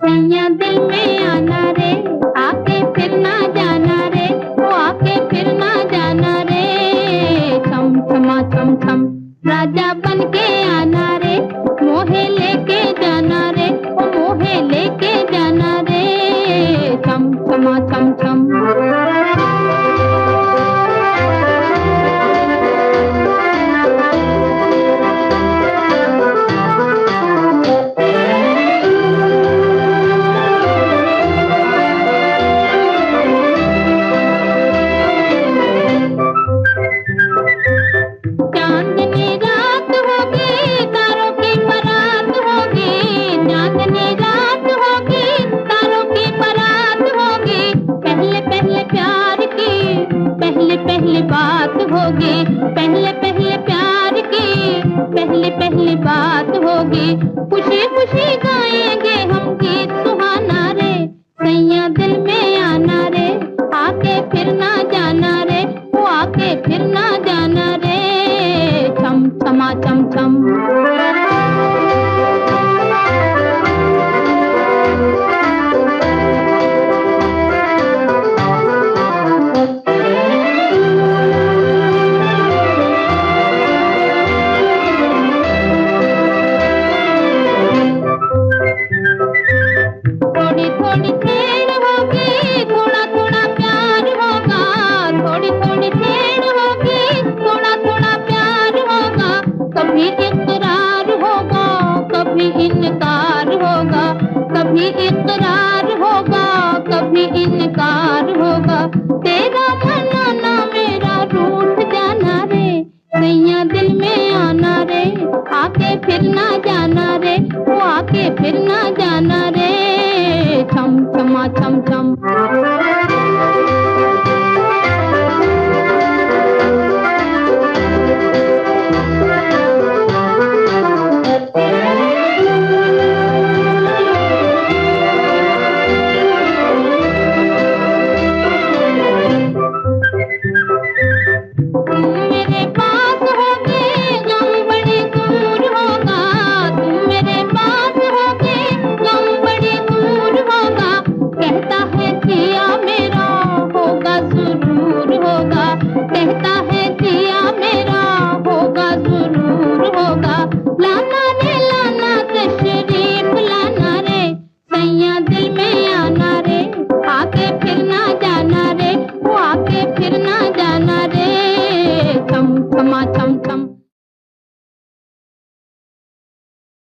सैया दिल में आना रे, आके फिर ना जाना रे, वो आके फिर ना जाना रे। छम छमा छम छम राजा बन के आना रे, मोहे लेके जाना रे, वो मोहे लेके जाना रे। छम छमा छम छम चांदनी रात होगी, तारों की बारात होगी, चांदनी रात होगी, तारों की बारात होगी। पहले पहले प्यार की पहली पहली बात होगी, पहले पहले प्यार की पहली पहली बात होगी। खुशी खुशी गाएंगे हम गीत सुहाना रे, सैया दिल में आना रे, आके फिर ना जाना रे, वो आके फिर ना जाना रे। छम छमा छम छम थोड़ी थोड़ी छेड़ होगी, थोड़ा थोड़ा प्यार होगा, थोड़ी थोड़ी छेड़ होगी, थोड़ा थोड़ा प्यार होगा। कभी इकरार होगा, कभी इनकार होगा, कभी इकरार होगा, कभी इनकार होगा। तेरा मनाना मेरा रूठ जाना रे, सैया दिल में आना रे, आके फिर ना जाना रे, वो आके फिर ना जाना रे। छम छमा छम छम